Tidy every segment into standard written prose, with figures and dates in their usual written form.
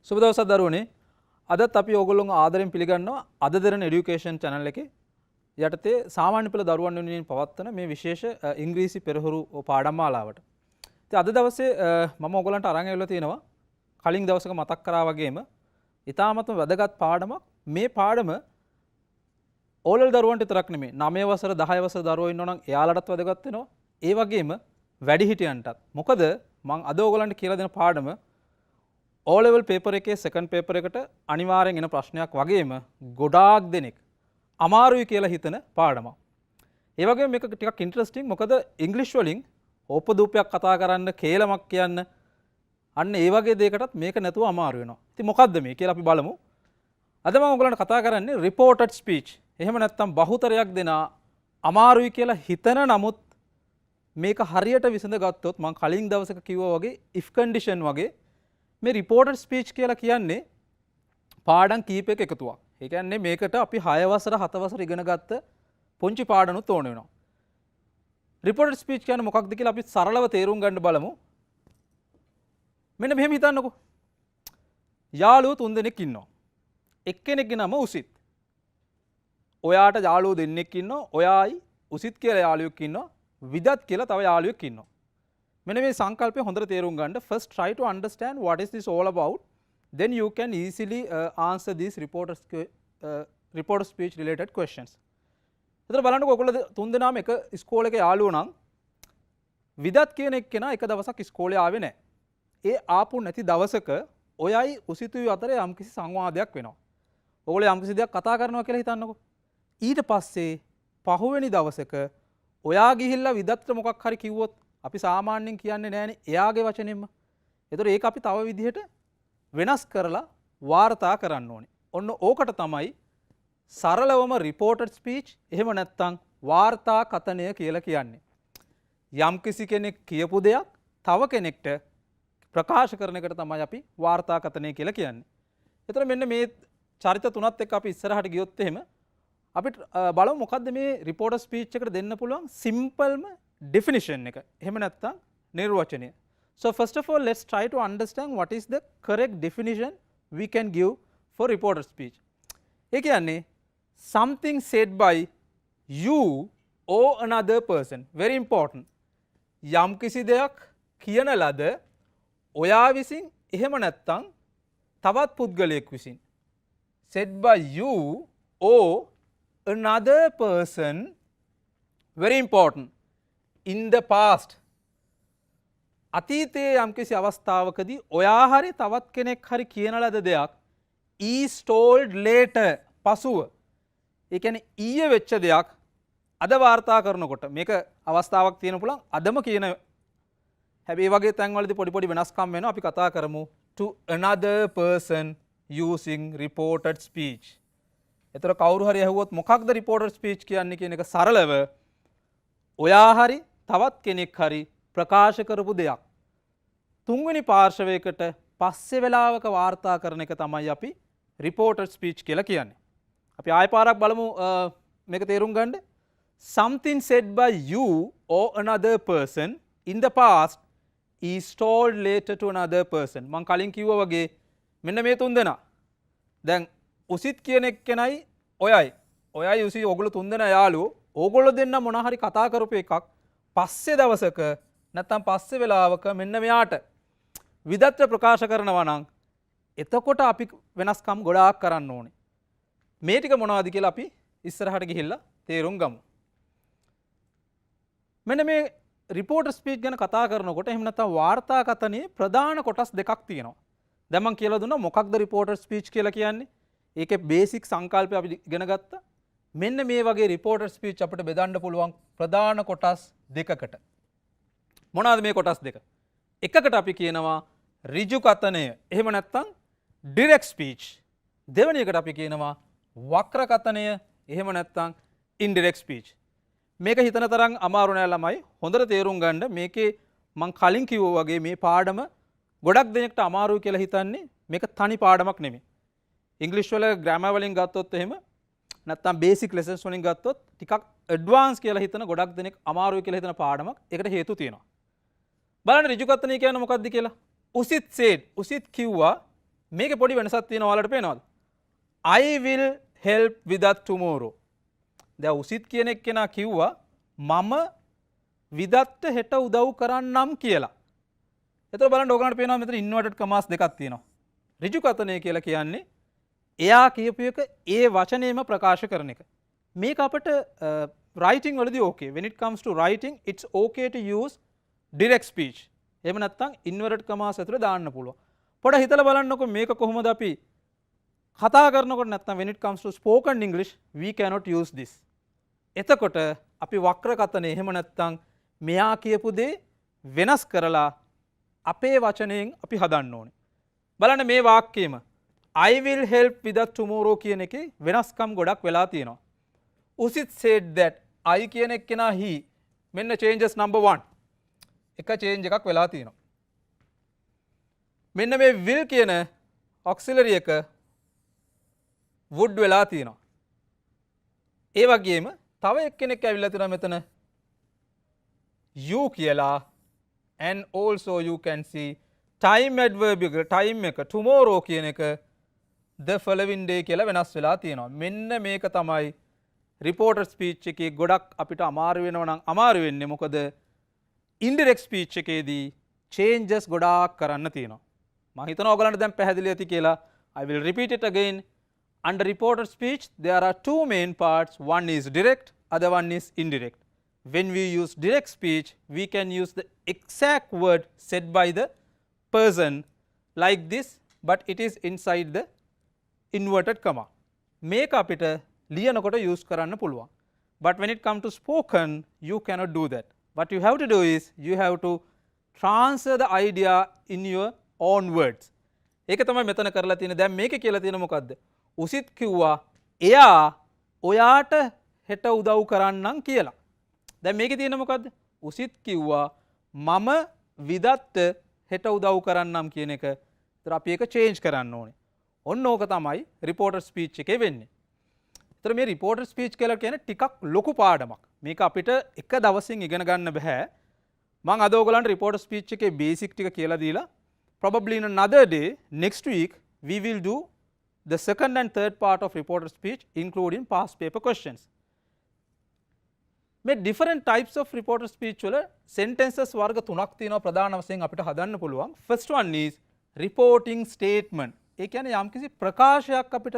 සුබ දවසක් දරුවනේ. අදත් අපි ඕගොල්ලෝ ආදරෙන් පිළිගන්නවා අද Derana Education channel එකේ යටතේ සාමාන්‍ය පෙළ දරුවන් වෙනුවෙන් පවත්වන මේ විශේෂ ඉංග්‍රීසි පෙරහුරු පාඩම් මාලාවට. ඉතින් අද දවසේ මම ඕගොල්ලන්ට අරන් ඇවිල්ලා තියෙනවා කලින් දවසක මතක් කරා වගේම ඉතාමත්ම වැදගත් පාඩමක්. මේ පාඩම ඕලෙවල් දරුවන්ට විතරක් නෙමෙයි 9 වසර 10 වසර දරුවෝ ඉන්නවා නම් එයාලටත් වැදගත් වෙනවා. ඒ වගේම වැඩිහිටියන්ටත්. මොකද මම අද ඕගොල්ලන්ට කියලා දෙන පාඩම O level paper එකේ second paper එකට අනිවාර්යෙන් එන ප්‍රශ්නයක් වගේම ගොඩාක් දෙනෙක් අමාරුයි කියලා හිතන පාඩමක්. ඒ වගේම මේක ටිකක් ඉන්ටරෙස්ටිං. මොකද ඉංග්‍රීසි වලින් ඕපදූපයක් කතා කරන්න, කේලමක් කියන්න අන්න ඒ වගේ දෙයකටත් මේක නැතුව අමාරු වෙනවා. ඉතින් මොකද්ද මේ කියලා අපි බලමු. අද මම ඔයගලන්ට කතා කරන්නේ reported speech. එහෙම නැත්නම් බහුතරයක් දෙනා අමාරුයි කියලා හිතන නමුත් මේක හරියට විසඳ ගත්තොත් මම කලින් දවසක කිව්වා වගේ if condition වගේ මේ reported speech කියලා කියන්නේ පාඩම් කීපයක එකතුවක්. ඒ කියන්නේ මේකට අපි 6 වසර 7 වසර ඉගෙන ගත්ත පුංචි පාඩනුත් ඕන වෙනවා. reported speech කියන්නේ මොකක්ද කියලා අපි සරලව තේරුම් ගන්න බලමු. මෙන්න මෙහෙම හිතන්නකෝ. යාළුවෝ 3 දෙනෙක් ඉන්නවා. එක්කෙනෙක්ගේ නම උසිත්. ඔයාට යාළුවෝ දෙන්නෙක් ඉන්නවා. ඔයායි උසිත් කියලා යාළුවෙක් ඉන්නවා. විදත් කියලා තව යාළුවෙක් ඉන්නවා. මෙන්න මේ සංකල්පය හොඳට තේරුම් ගන්න. First try to understand what is this all about. Then you can easily answer these reported speech related questions. එතන බලන්නකො ඔයගොල්ලෝ තුන් දෙනාම එක ඉස්කෝලේ එක යාළුවෝ නම් විදත් කියන එක්කෙනා එක දවසක් ඉස්කෝලේ ආවේ නැහැ. ඒ ආපු නැති දවසක ඔයයි උසිතුයි අතර යම්කිසි සංවාදයක් වෙනවා. ඔයගොල්ලෝ යම්කිසි දෙයක් කතා කරනවා කියලා හිතන්නකො. ඊට පස්සේ පහුවෙනි දවසක ඔයා ගිහිල්ලා විදත්ට මොකක් හරි කිව්වොත් අපි සාමාන්‍යයෙන් කියන්නේ නැහැනේ එයාගේ වචනෙන්ම. ඒතර ඒක අපි තව විදිහට වෙනස් කරලා වාර්තා කරන්න ඕනේ. ඔන්න ඕකට තමයි සරලවම reported speech එහෙම නැත්නම් වාර්තා කතනය කියලා කියන්නේ. යම්කිසි කෙනෙක් කියපු දෙයක් තව කෙනෙක්ට ප්‍රකාශ කරන එකට තමයි අපි වාර්තා කතනය කියලා කියන්නේ. ඒතර මෙන්න මේ චරිත තුනත් එක්ක අපි ඉස්සරහට ගියොත් එහෙම අපිට බලමු මොකද්ද මේ reported speech එකට දෙන්න පුළුවන් සිම්පල්ම definition එක. එහෙම නැත්නම් නිර්වචනය. So first of all let's try to understand what is the correct definition we can give for reported speech. ඒ කියන්නේ something said by you or another person. Very important. යම් කිසි දෙයක් කියන ලද ඔයා විසින් එහෙම නැත්නම් තවත් පුද්ගලයෙක් විසින් said by you or another person. Very important. In the past. අතීතයේ යම්කිසි අවස්ථාවකදී ඔයා හරි තවත් කෙනෙක් හරි කියන ලද දෙයක් is told later පසුව. ඒ කියන්නේ ඊයේ වෙච්ච දෙයක් අද වාර්තා කරනකොට මේක අවස්ථාවක් තියෙන පුළුවන් අදම කියන හැබැයි වගේ තැන්වලදී පොඩි පොඩි වෙනස්කම් වෙනවා. අපි කතා කරමු to another person using reported speech. ඒතර කවුරු හරි අහුවොත් මොකක්ද reported speech කියන්නේ කියන එක සරලව ඔයා හරි තවත් කෙනෙක් හරි ප්‍රකාශ කරපු දෙයක් තුන්වෙනි පාර්ශවයකට පස්සේ වෙලාවක වාර්තා කරන එක තමයි අපි reported speech කියලා කියන්නේ. අපි ආයෙ පාරක් බලමු මේක තේරුම් ගන්න. Something said by you or another person in the past is told later to another person. මම කලින් කිව්වා වගේ මෙන්න මේ තුන් දෙනා. දැන් උසිත් කියන එක්කෙනයි ඔයයි උසි ඔයගොල්ලෝ තුන් දෙනා යාළුවෝ. ඕගොල්ලෝ දෙන්න මොන හරි කතා කරපු එකක් පස්සේ දවසක නැත්නම් පස්සේ වෙලාවක මෙන්න මෙයාට විදත්ත ප්‍රකාශ කරනවා නම් එතකොට අපි වෙනස්කම් ගොඩාක් කරන්න ඕනේ. මේ ටික මොනවද කියලා අපි ඉස්සරහට ගිහිල්ලා තේරුම් ගමු. මෙන්න මේ reported speech ගැන කතා කරනකොට එහෙම නැත්නම් වාර්තා කතනයේ ප්‍රධාන කොටස් දෙකක් තියෙනවා. දැන් මම කියලා දුන්නා මොකක්ද reported speech කියලා කියන්නේ. ඒකේ බේසික් සංකල්පය අපි ඉගෙන ගත්තා. මෙන්න මේ වගේ reported speech අපිට බෙදන්න පුළුවන් ප්‍රධාන කොටස් දෙකකට. මොනවාද මේ කොටස් දෙක? එකකට අපි කියනවා ඍජු කතනය. එහෙම නැත්නම් direct speech. දෙවෙනි එකට අපි කියනවා වක්‍ර කතනය. එහෙම නැත්නම් indirect speech. මේක හිතන තරම් අමාරු නෑ ළමයි. හොඳට තේරුම් ගන්න. මේකේ මම කලින් කිව්වා වගේ මේ පාඩම ගොඩක් දෙනෙක්ට අමාරුයි කියලා හිතන්නේ මේක තනි පාඩමක් නෙමෙයි. ඉංග්‍රීසි වල ග්‍රැමර් වලින් ගත්තොත් එහෙම නැත්නම් බේසික් ලෙසන්ස් වලින් ගත්තොත් ටිකක් ඇඩ්වාන්ස් කියලා හිතන ගොඩක් දෙනෙක් අමාරුයි කියලා හිතන පාඩමක්. ඒකට හේතු තියෙනවා. බලන්න ඍජු කතනය කියන්නේ මොකක්ද කියලා. උසිත් said උසිත් කිව්වා මේකේ පොඩි වෙනසක් තියෙනවා ඔයාලට පේනවද? I will help with that tomorrow. දැන් උසිත් කියන එක්කෙනා කිව්වා මම විදත්ට හෙට උදව් කරන්නම් කියලා. එතකොට බලන්න ඕගලන්ට පේනවා මෙතන ඉන්වර්ටඩ් කමාස් දෙකක් තියෙනවා. ඍජු කතනය කියලා කියන්නේ එයා කියපු එක ඒ වචනේම ප්‍රකාශ කරන එක. මේක අපිට writing වලදී okay. When it comes to writing it's okay to use direct speech. එහෙම නැත්නම් ඉන්වර්ටඩ් කමාස් ඇතුලේ දාන්න පුළුවන්. පොඩ හිතලා බලන්නකො මේක කොහොමද අපි කතා කරනකොට නැත්නම් when it comes to spoken English we cannot use this. එතකොට අපි වක්‍ර කතනේ එහෙම නැත්නම් මෙයා කියපු දේ වෙනස් කරලා අපේ වචනයෙන් අපි හදන්න ඕනේ. බලන්න මේ වාක්‍යෙම I will help with that tomorrow කියන එකේ වෙනස්කම් ගොඩක් වෙලා තියෙනවා. Usit said that I කියන එක්කෙනා he මෙන්න changes number 1. එක change එකක් වෙලා තියෙනවා. මෙන්න මේ will කියන auxiliary එක would වෙලා තියෙනවා. ඒ වගේම තව එක්කෙනෙක් ඇවිල්ලා තියෙනවා මෙතන you කියලා and also you can see time adverb එක time එක tomorrow කියන එක the following day කියලා වෙනස් වෙලා තියෙනවා. මෙන්න මේක තමයි reporter speech එකේ ගොඩක් අපිට අමාරු වෙනවා නම් අමාරු වෙන්නේ මොකද indirect speech එකේදී changes ගොඩාක් කරන්න තියෙනවා. මම හිතනවා ඔයගලන්ට දැන් පැහැදිලි ඇති කියලා. I will repeat it again. Under reporter speech there are two main parts. One is direct, other one is indirect. When we use direct speech we can use the exact word said by the person like this but it is inside the inverted comma. මේක අපිට ලියනකොට use කරන්න පුළුවන්. But when it comes to spoken you cannot do that. What you have to do is you have to transfer the idea in your own words. ඒක තමයි මෙතන කරලා තියෙන්නේ. දැන් මේකේ කියලා තියෙන මොකද්ද? උසිත් කිව්වා එයා ඔයාට හෙට උදව් කරන්නම් කියලා. දැන් මේකේ තියෙන මොකද්ද? උසිත් කිව්වා මම විදත්ත හෙට උදව් කරන්නම් කියන එක. ඒතර අපි ඒක change කරන්න ඕනේ. ඔන්න ඕක තමයි reporter speech එකේ වෙන්නේ. ඒතර මේ reporter speech කියලා කියන්නේ ටිකක් ලොකු පාඩමක්. මේක අපිට එක දවසින් ඉගෙන ගන්න බෑ. මම අද ඔයගලන්ට reporter speech එකේ basic ටික කියලා දීලා probably in another day next week we will do the second and third part of reporter speech including past paper questions. මේ different types of reporter speech වල sentences වර්ග තුනක් තියෙනවා ප්‍රධාන වශයෙන් අපිට හදන්න පුළුවන්. First one is reporting statement. ඒ කියන්නේ යම්කිසි ප්‍රකාශයක් අපිට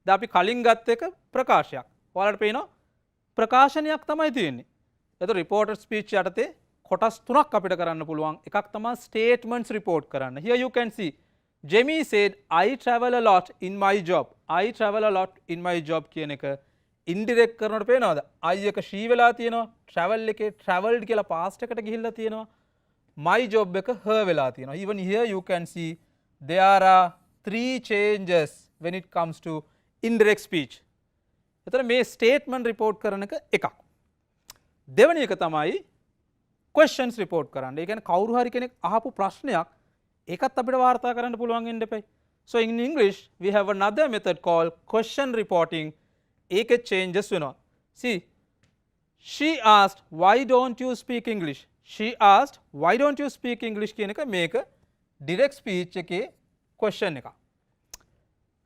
දැන් අපි කලින් ගත්ත එක ප්‍රකාශයක්. ඔයාලට පේනවා ප්‍රකාශනයක් තමයි තියෙන්නේ. එතකොට reporter speech යටතේ කොටස් තුනක් අපිට කරන්න පුළුවන්. එකක් තමයි statements report කරන්න. Here you can see Jamie said I travel a lot in my job. I travel a lot in my job කියන එක indirect කරනකොට පේනවද? I එක she වෙලා තියෙනවා. travel එකේ traveled කියලා past එකට ගිහිල්ලා තියෙනවා. my job එක her වෙලා තියෙනවා. Even here you can see there are 3 changes when it comes to indirect speech. එතන මේ statement report කරන එක එකක්. දෙවෙනි එක තමයි questions report කරන්න. ඒ කියන්නේ කවුරු හරි කෙනෙක් අහපු ප්‍රශ්නයක් ඒකත් අපිට වාර්තා කරන්න පුළුවන් වෙන්න එපයි. So in English we have another method called question reporting. ඒකේ changes වෙනවා. See, she asked why don't you speak English? She asked why don't you speak English කියන එක මේක direct speech එකේ question එකක්.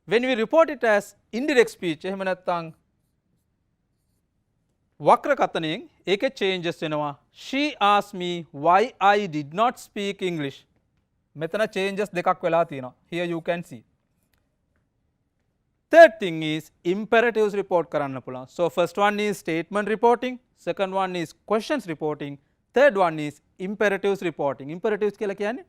When we report it as indirect speech එහෙම නැත්නම් වක්‍ර කතනයෙන් ඒකේ changes වෙනවා. She asked me why I did not speak English. මෙතන changes දෙකක් වෙලා තියෙනවා. Here you can see. Third thing is imperatives report කරන්න පුළුවන්. So first one is statement reporting, second one is questions reporting, third one is imperatives reporting. Imperatives කියලා කියන්නේ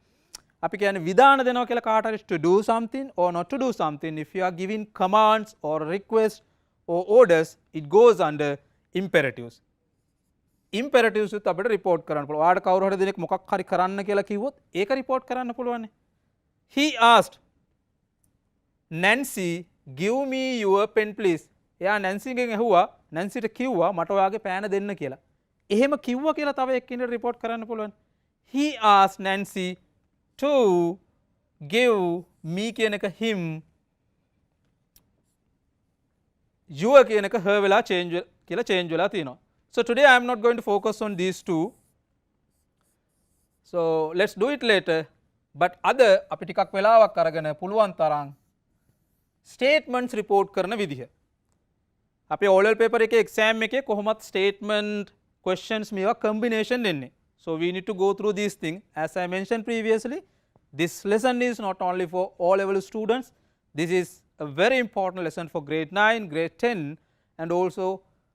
අපි කියන්නේ විධාන දෙනවා කියලා කාට හරි to do something or not to do something. If you are giving commands or requests or orders it goes under imperatives. Imperatives උත් අපිට report කරන්න පුළුවන්. ඔයාලට කවුරු හරි දෙනෙක් මොකක් හරි කරන්න කියලා කිව්වොත් ඒක report කරන්න පුළුවන්. He asked Nancy give me your pen please. එයා නැන්සිගෙන් ඇහුවා නැන්සිට කිව්වා මට ඔයාගේ පෑන දෙන්න කියලා. එහෙම කිව්වා කියලා තව එක්කෙනෙක් report කරන්න පුළුවන්. He asked Nancy to give me කියන එක him your කියන එක her වෙලා change කියලා change වෙලා තියෙනවා. So today I am not going to focus on these two. So let's do it later. but අද අපි ටිකක් වෙලාවක් අරගෙන පුළුවන් තරම් statements report කරන විදිහ. අපේ O level paper එකේ exam එකේ කොහොමත් statement questions මේවා combination එන්නේ. So we need to go through these things. As I mentioned previously, this lesson is not only for O level students. This is a very important lesson for grade 9, grade 10 and also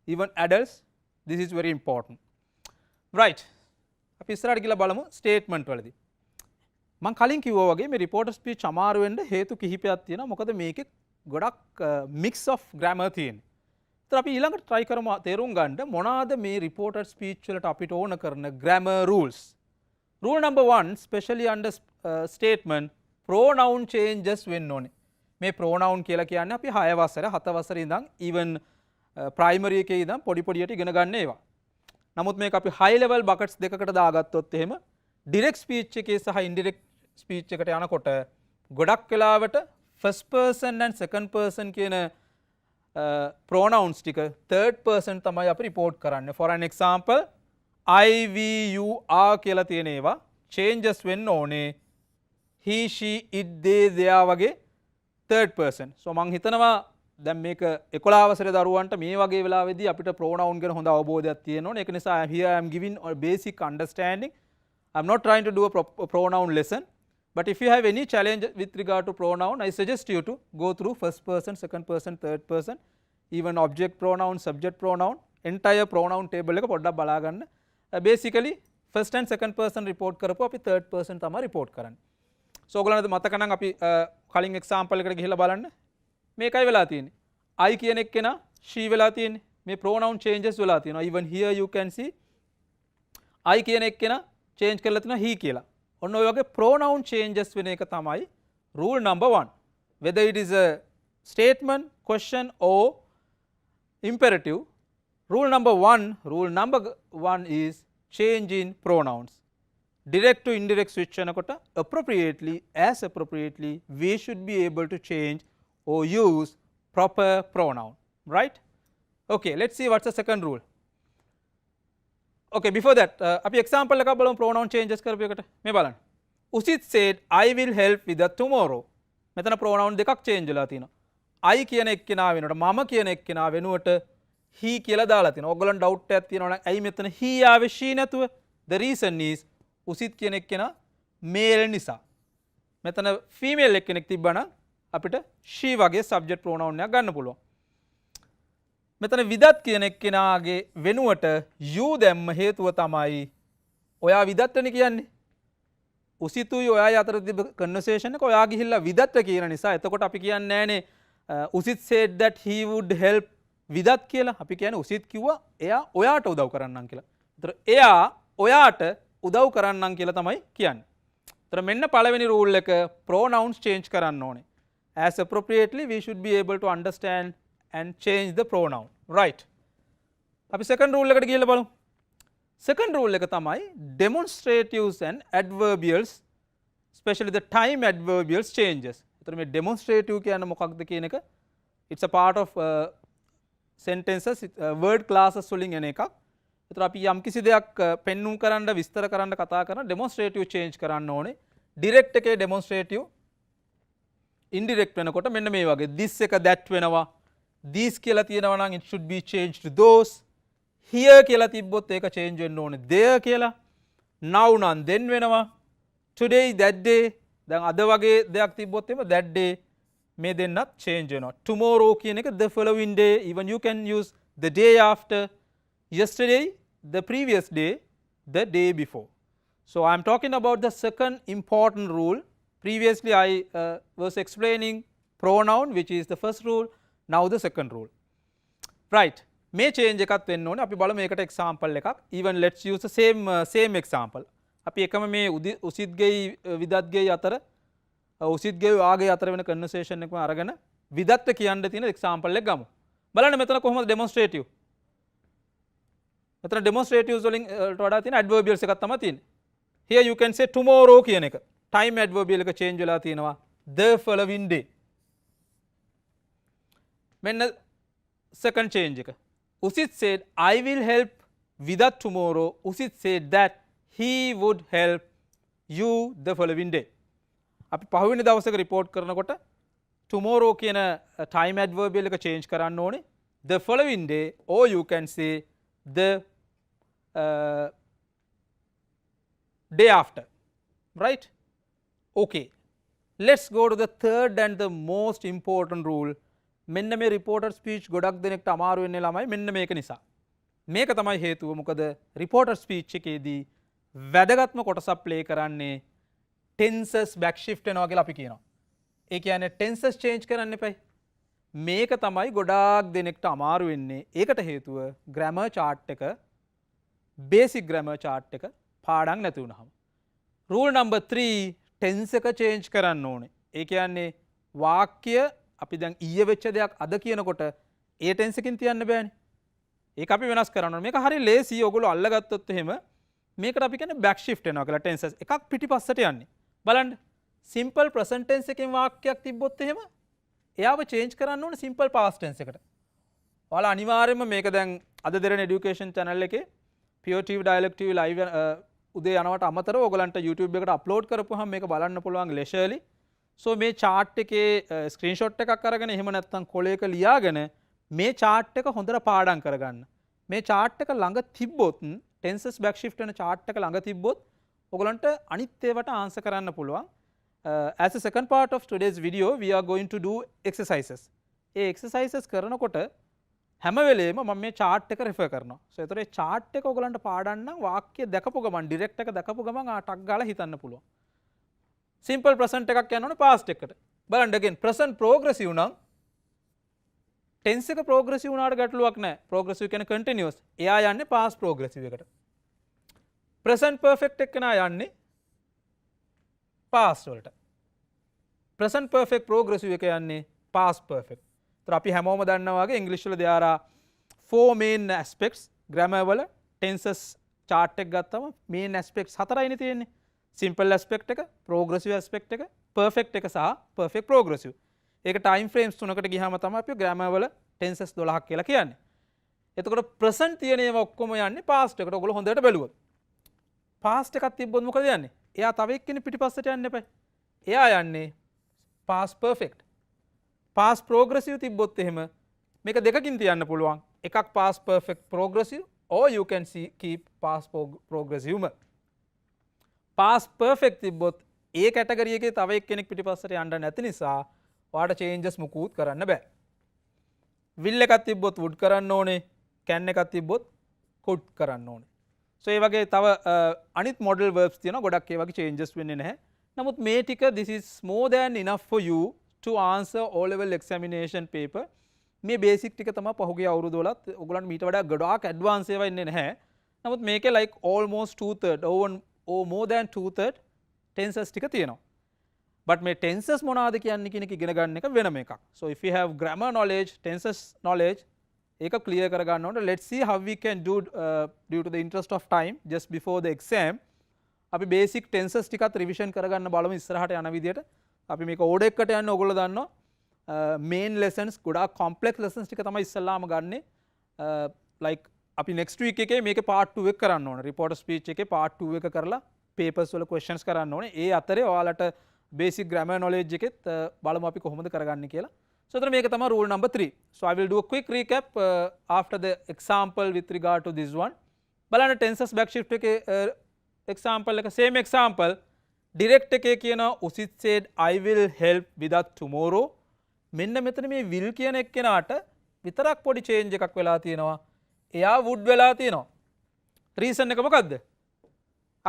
even adults. This is very important. Right. අපි ඉස්සරහට ගිහලා බලමු statement වලදී. මම කලින් කිව්වා වගේ මේ reporter speech අමාරු වෙන්න හේතු කිහිපයක් තියෙනවා. මොකද මේකේ ගොඩක් mix of grammar තියෙනවා. ඒතර අපි ඊළඟට try කරමු තේරුම් ගන්න මොනවාද මේ reporter speech වලට අපිට ඕන කරන grammar rules. Rule number 1, especially under statement, pronoun changes වෙන්න ඕනේ. මේ pronoun කියලා කියන්නේ අපි 6 වසර 7 වසර ඉඳන් even primary එකේ ඉඳන් පොඩි පොඩියට ඉගෙන ගන්න ඒවා. නමුත් මේක අපි high level buckets දෙකකට දාගත්තොත් එහෙම direct speech එකේ සහ indirect speech එකට යනකොට ගොඩක් වෙලාවට first person and second person කියන pronouns ටික third person තමයි අපි report කරන්නේ. For an example, I, we, you, are කියලා තියෙන ඒවා changes වෙන්න ඕනේ he, she, it, they, their වගේ third person. So මම හිතනවා දැන් මේක 11 වසරේ දරුවන්ට මේ වගේ වෙලාවෙදී අපිට pronoun ගැන හොඳ අවබෝධයක් තියෙන්න ඕනේ. ඒක නිසා here I am giving a basic understanding. I am not trying to do a pronoun lesson, but if you have any challenge with regard to pronoun, I suggest you to go through first person, second person, third person, even object pronoun, subject pronoun, entire pronoun table එක පොඩ්ඩක් බලා ගන්න. Basically first and second person report කරපුවා අපි third person තමයි report කරන්නේ. So ඔයගොල්ලන්ට මතක නම් අපි කලින් example එකකට ගිහිල්ලා බලන්න. මේකයි වෙලා තියෙන්නේ. I කියන එක්කෙනා she වෙලා තියෙන්නේ. මේ pronoun changes වෙලා තියෙනවා. Even here you can see I කියන එක්කෙනා change කරලා තියෙනවා he කියලා. ඔන්න ඔය වගේ pronoun changes වෙන එක තමයි rule number 1. Whether it is a statement, question or imperative, rule number 1 is change in pronouns. Direct to indirect switch එනකොට appropriately, as appropriately, we should be able to change or use proper pronoun, right? Okay, let's see what's the second rule. Okay, before that, අපි example එකක් බලමු pronoun changes කරපු එකට. මේ බලන්න. Usit said I will help with the tomorrow. මෙතන pronoun දෙකක් change වෙලා තියෙනවා. I කියන එක්කෙනා වෙනකොට මම කියන එක්කෙනා වෙනුවට he කියලා දාලා තියෙනවා. ඔයගොල්ලන්ට doubt එකක් තියෙනවා නම් ඇයි මෙතන he ආවේ she නැතුව? The reason is usit කියන එක්කෙනා male නිසා. මෙතන female එක්කෙනෙක් තිබ්බනම් අපිට she වගේ subject pronoun එකක් ගන්න පුළුවන්. මෙතන විදත් කියන එක්කෙනාගේ වෙනුවට you දැම්ම හේතුව තමයි ඔයා විදත්වනේ කියන්නේ. උසිතුයි ඔයායි අතර තිබ්බ conversation එක ඔයා ගිහිල්ලා විදත්ව කියන නිසා එතකොට අපි කියන්නේ නෑනේ උසිත් said that he would help විදත් කියලා. අපි කියන්නේ උසිත් කිව්වා එයා ඔයාට උදව් කරන්නම් කියලා. ඒතර එයා ඔයාට උදව් කරන්නම් කියලා තමයි කියන්නේ. ඒතර මෙන්න පළවෙනි rule එක pronouns change කරන්න ඕනේ. As appropriately we should be able to understand and change the pronoun, right? අපි second rule එකට ගිහලා බලමු. Second rule එක තමයි demonstratives and adverbials, especially the time adverbials changes. එතකොට මේ demonstrative කියන්නේ මොකක්ද කියන එක it's a part of sentences, word classes වලින් එන එකක්. එතකොට අපි යම් කිසි දෙයක් පෙන්눔 කරන්න විස්තර කරන්න කතා කරන demonstrative change කරන්න ඕනේ. direct එකේ demonstrative indirect වෙනකොට මෙන්න මේ වගේ this එක that වෙනවා. these කියලා තියෙනවා නම් it should be changed to those. here කියලා තිබ්බොත් ඒක change වෙන්න ඕනේ there කියලා. now නම් then වෙනවා. today that day දැන් අද වගේ දෙයක් තිබ්බොත් එimhe that day මේ දෙන්නත් change වෙනවා. tomorrow කියන එක the following day, even you can use the day after, yesterday, the previous day, the day before. So I am talking about the second important rule. Previously I was explaining pronoun, which is the first rule. Now the second rule, right? මේ change එකක් වෙන්න ඕනේ. අපි බලමු මේකට example එකක්. Even let's use the same example. අපි එකම මේ උසිත්ගෙයි විදත්ගෙයි අතර උසිත්ගෙයි ආගේ අතර වෙන conversation එකම අරගෙන විදත්ව කියන්න තියෙන example එක ගමු. බලන්න මෙතන කොහොමද demonstrative. මෙතන demonstratives වලින් වඩා තියෙන adverbials එකක් තමයි තියෙන්නේ. Here you can say tomorrow කියන එක. time adverbial එක change වෙලා තියෙනවා the following day. මෙන්න second change එක. Usit said I will help Vidat tomorrow. Usit said that he would help you the following day. අපි පහුවෙනි දවසක report කරනකොට tomorrow කියන time adverbial එක change කරන්න ඕනේ the following day, or you can say the day after, right? Okay, let's go to the third and the most important rule. මෙන්න මේ reporter speech ගොඩක් දෙනෙක්ට අමාරු වෙන්නේ ළමයි මෙන්න මේක නිසා. මේක තමයි හේතුව. මොකද reporter speech එකේදී වැදගත්ම කොටසක් play කරන්නේ tenses back shift වෙනවා කියලා අපි කියනවා. ඒ කියන්නේ tenses change කරන්න එපයි. මේක තමයි ගොඩාක් දෙනෙක්ට අමාරු වෙන්නේ. ඒකට හේතුව grammar chart එක basic grammar chart එක පාඩම් නැති වුනහම. rule number 3 tense එක change කරන්න ඕනේ. ඒ කියන්නේ වාක්‍ය අපි දැන් ඊයේ වෙච්ච දෙයක් අද කියනකොට ඒ tense එකකින් තියන්න බෑනේ. ඒක අපි වෙනස් කරන්න ඕනේ. මේක හරිය ලේසි. ඔයගොල්ලෝ අල්ලගත්තොත් එහෙම මේකට අපි කියන්නේ back shift වෙනවා කියලා tenses එකක් පිටිපස්සට යන්නේ. බලන්න simple present tense එකෙන් වාක්‍යයක් තිබ්බොත් එහෙම එයාව change කරන්න ඕනේ simple past tense එකට. ඔයාලා අනිවාර්යයෙන්ම මේක දැන් අද දෙරණ education channel එකේ pure TV dialect TV live උදේ යනවට අමතරව ඔයගලන්ට YouTube එකට upload කරපුවාම මේක බලන්න පුළුවන් leisurely. So මේ chart එකේ screenshot එකක් අරගෙන එහෙම නැත්නම් කොලයක ලියාගෙන මේ chart එක හොඳට පාඩම් කරගන්න. මේ chart එක ළඟ තිබ්බොත් tenses back shift වෙන chart එක ළඟ තිබ්බොත් ඔයගලන්ට අනිත් ඒවාට answer කරන්න පුළුවන්. As a second part of today's video, we are going to do exercises. A exercises කරනකොට හැම වෙලේම මම මේ chart එක refer කරනවා. So ඒතර ඒ chart එක ඔයගලන්ට පාඩම් නම් වාක්‍ය දැකපු ගමන් direct එක දැකපු ගමන් ටක් ගාලා හිතන්න පුළුවන්. simple present එකක් යනවනේ past එකට. බලන්න again present progressive නම් tense එක progressive වුණාට ගැටලුවක් නැහැ. progressive කියන්නේ continuous. එයා යන්නේ past progressive එකට. present perfect එක නා යන්නේ past වලට. present perfect progressive එක යන්නේ past perfect. ඒතර අපි හැමෝම දන්නවා වගේ English වල there are 4 main aspects. grammar වල tenses chart එක ගත්තම main aspects 4යිනේ තියෙන්නේ. simple aspect එක, progressive aspect එක, perfect එක සහ perfect progressive. ඒක time frames 3කට ගියාම තමයි අපි grammar වල tenses 12ක් කියලා කියන්නේ. එතකොට present තියෙන ඒවා ඔක්කොම යන්නේ past එකට. ඔයගොල්ලෝ හොඳට බැලුවොත්. past එකක් තිබ්බොත් මොකද යන්නේ? එයා තව එක්කෙනෙක් පිටිපස්සට යන්න එපා. එයා යන්නේ past perfect. past progressive තිබ්බොත් එහෙම මේක දෙකකින් තියන්න පුළුවන්. එකක් past perfect progressive or you can see keep past progressive. past perfect තිබ්බොත් ඒ කැටගරි එකේ තව එක්කෙනෙක් පිටිපස්සට යන්න නැති නිසා ඔයාලට changes මුකුත් කරන්න බෑ. will එකක් තිබ්බොත් would කරන්න ඕනේ. can එකක් තිබ්බොත් could කරන්න ඕනේ. so ඒ වගේ තව අනිත් model verbs තියෙනවා. ගොඩක් ඒ වගේ changes වෙන්නේ නැහැ. නමුත් මේ ටික this is more than enough for you to answer O level examination paper. මේ basic ටික තමයි පහුගිය අවුරුදු වලත් ඔයගොල්ලන්ට මීට වඩා ගොඩාක් advance ඒවා ඉන්නේ නැහැ. නමුත් මේකේ like almost 2/3 or more than 2/3 tenses ටික තියෙනවා. but මේ tenses මොනවාද කියන්නේ කියන එක ඉගෙන ගන්න එක වෙනම එකක්. so if you have grammar knowledge, tenses knowledge ඒක clear කර ගන්න ඕනේ. let's see how we can do due to the interest of time just before the exam. අපි basic tenses ටිකත් revision කරගන්න බලමු ඉස්සරහට යන විදියට. අපි මේක order එකකට යන්නේ ඔයගොල්ලෝ දන්නවා. main lessons ගොඩාක් complex lessons ටික තමයි ඉස්සල්ලාම ගන්නෙ. like අපි next week එකේ මේකේ part 2 එක කරන්න ඕනේ. reporter speech එකේ part 2 එක කරලා papers වල questions කරන්න ඕනේ. ඒ අතරේ ඔයාලට basic grammar knowledge එකෙත් බලමු අපි කොහොමද කරගන්නේ කියලා. so එතන මේක තමයි rule number 3. so I will do a quick recap after the example with regard to this one. බලන්න tenses back shift එකේ example එක same example direct එකේ කියන usit said I will help with that tomorrow. මෙන්න මෙතන මේ will කියන එක්කෙනාට විතරක් පොඩි change එකක් වෙලා තියෙනවා. එයා would වෙලා තියෙනවා. reason එක මොකද්ද?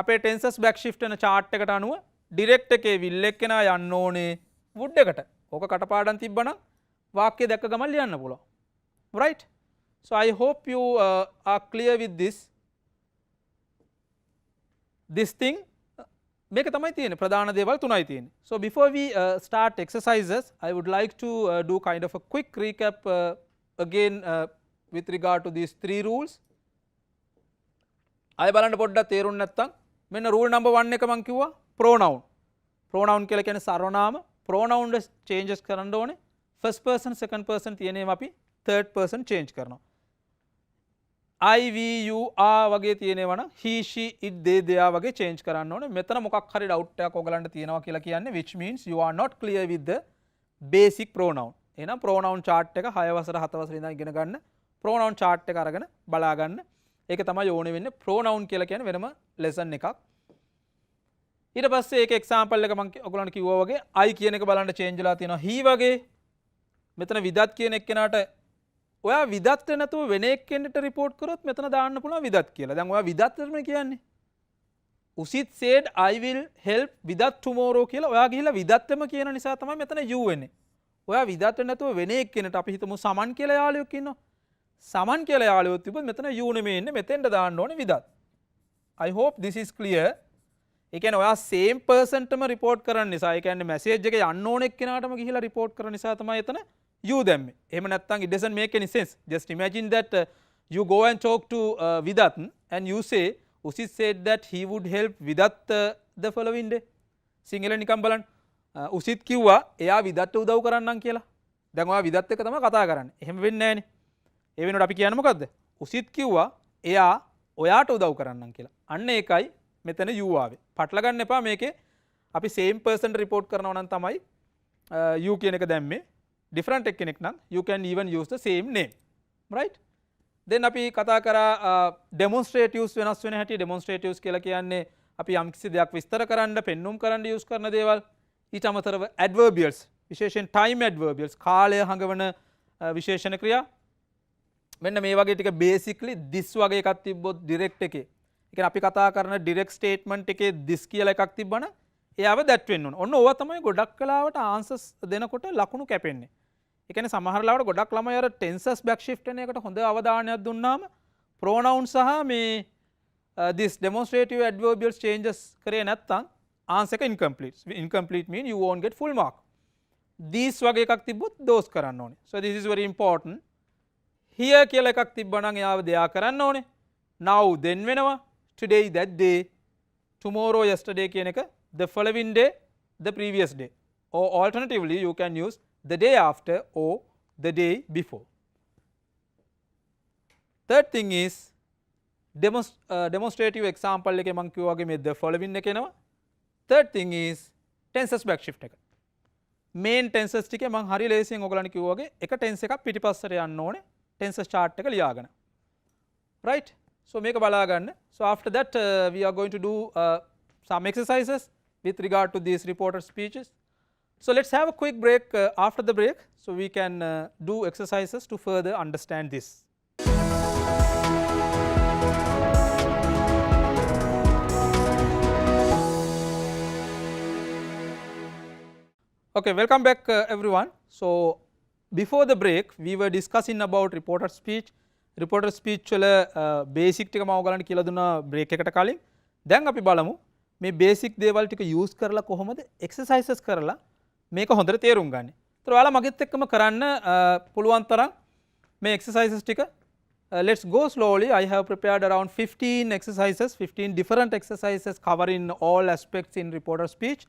අපේ tenses back shift වෙන chart එකට අනුව direct එකේ will එක්කෙනා යන්න ඕනේ would එකට. ඕක කටපාඩම් තිබ්බනම් වාක්‍ය දැක්ක ගමන් ලියන්න පුළුවන්. right? so I hope you are clear with this thing. මේක තමයි තියෙන්නේ ප්‍රධාන දේවල් තුනයි තියෙන්නේ. so before we start exercises I would like to do kind of a quick recap again with regard to these 3 rules. අය බලන්න පොඩ්ඩක් තේරුම් නැත්තම් මෙන්න rule number 1 එක මම කිව්වා pronoun. pronoun කියලා කියන්නේ සර්වනාම. pronoun වල changes කරන්න ඕනේ. first person second person තියෙනේම අපි third person change කරනවා. I, we, you, are වගේ තියෙනවා නම් he, she, it, they, they are වගේ change කරන්න ඕනේ. මෙතන මොකක් හරි doubt එකක් ඔයගලන්ට තියෙනවා කියලා කියන්නේ which means you are not clear with the basic pronoun. එහෙනම් pronoun chart එක 6 වසර 7 වසර ඉඳන් ඉගෙන ගන්න. pronoun chart එක අරගෙන බලා ගන්න. ඒක තමයි ඕනේ වෙන්නේ. pronoun කියලා කියන්නේ වෙනම lesson එකක්. ඊට පස්සේ ඒක example එක මම ඔයගලන්ට කිව්වා වගේ I කියන එක බලන්න change වෙලා තියෙනවා he වගේ. මෙතන විදත් කියන එක්කෙනාට ඔයා විදත් නැතුව වෙන එක්කෙනෙක්ට report කරොත් මෙතන දාන්න පුළුවන් විදත් කියලා. දැන් ඔයා විදත් තමයි කියන්නේ. උසිත් said I will help විදත් tomorrow කියලා ඔයා ගිහිල්ලා විදත්ම කියන නිසා තමයි මෙතන you වෙන්නේ. ඔයා විදත් නැතුව වෙන එක්කෙනෙක්ට අපි හිතමු සමන් කියලා යාළුවෙක් ඉන්නවා. සමන් කියලා යාළුවෙක් තිබ්බොත් මෙතන you නෙමෙයි ඉන්නේ මෙතෙන්ට දාන්න ඕනේ විදත්. I hope this is clear. ඒ කියන්නේ ඔයා same person ටම report කරන්න නිසා ඒ කියන්නේ message එක යන්න ඕන එක්කෙනාටම ගිහිල්ලා report කරන නිසා තමයි එතන you දැම්මේ. එහෙම නැත්නම් it doesn't make any sense. Just imagine that you go and talk to Vidat and you say Usit said that he would help Vidat the following day. Sinhala නිකන් බලන්න. උසිත් කිව්වා එයා විදත්ට උදව් කරන්නම් කියලා. දැන් ඔයා විදත් එක්ක තමයි කතා කරන්නේ. එහෙම වෙන්නේ නැහනේ. ඒ වෙනකොට අපි කියන්නේ මොකද්ද? උසිත් කිව්වා එයා ඔයාට උදව් කරන්නම් කියලා. අන්න ඒකයි මෙතන you ආවේ. පටල ගන්න එපා මේකේ අපි same person report කරනවා නම් තමයි you කියන එක දැම්මේ. different එක්කෙනෙක් නම් you can even use the same name. right? then අපි කතා කරා demonstratives වෙනස් වෙන හැටි. demonstratives කියලා කියන්නේ අපි යම්කිසි දෙයක් විස්තර කරන්න පෙන්눔 කරන්න use කරන දේවල්. ඊට අමතරව adverbials විශේෂයෙන් time adverbials කාලය හඟවන විශේෂණ ක්‍රියා. මෙන්න මේ වගේ ටික basically this වගේ එකක් තිබ්බොත් direct එකේ. ඒ කියන්නේ අපි කතා කරන direct statement එකේ this කියලා එකක් තිබ්බනම් එයාව that වෙන්න ඕන. ඔන්න ඕවා තමයි ගොඩක් කලාවට answers දෙනකොට ලකුණු කැපෙන්නේ. ඒ කියන්නේ සමහර ලාවට ගොඩක් ළමයි අර tenses back shift වෙන එකට හොඳ අවධානයක් දුන්නාම pronoun සහ මේ this demonstrative adverbials changes කරේ නැත්නම් answer එක incomplete. Incomplete mean you won't get full mark. These වගේ එකක් තිබ්බොත් those කරන්න ඕනේ. So this is very important. Here කියලා එකක් තිබ්බනම් එයාව දෙයා කරන්න ඕනේ. Now then වෙනවා. Today that day. Tomorrow yesterday කියන එක the following day the previous day. Or alternatively you can use the day after or the day before. Third thing is demonstrative example එකේ මම කිව්වා වගේ මේ the following එක එනවා. Third thing is tenses back shift එක. main tenses ටිකේ මම හරි ලේසියෙන් ඔයගලන්ට කිව්වා වගේ එක tense එකක් පිටිපස්සට යන්න ඕනේ. tenses chart එක ලියාගෙන. right? So මේක බලා ගන්න. So after that we are going to do some exercises with regard to these reported speeches. So let's have a quick break. After the break so we can do exercises to further understand this. Okay, welcome back everyone. So before the break we were discussing about reported speech. Reported speech වල basic ටික මම ඔයගලන්ට කියලා දුන්නා break එකට කලින්. දැන් අපි බලමු මේ basic දේවල් ටික use කරලා කොහොමද exercises කරලා මේක හොඳට තේරුම් ගන්න. ඒතර ඔයාලා මගෙත් එක්කම කරන්න පුළුවන් තරම් මේ exercises ටික let's go slowly. I have prepared around 15 exercises, 15 different exercises covering all aspects in reported speech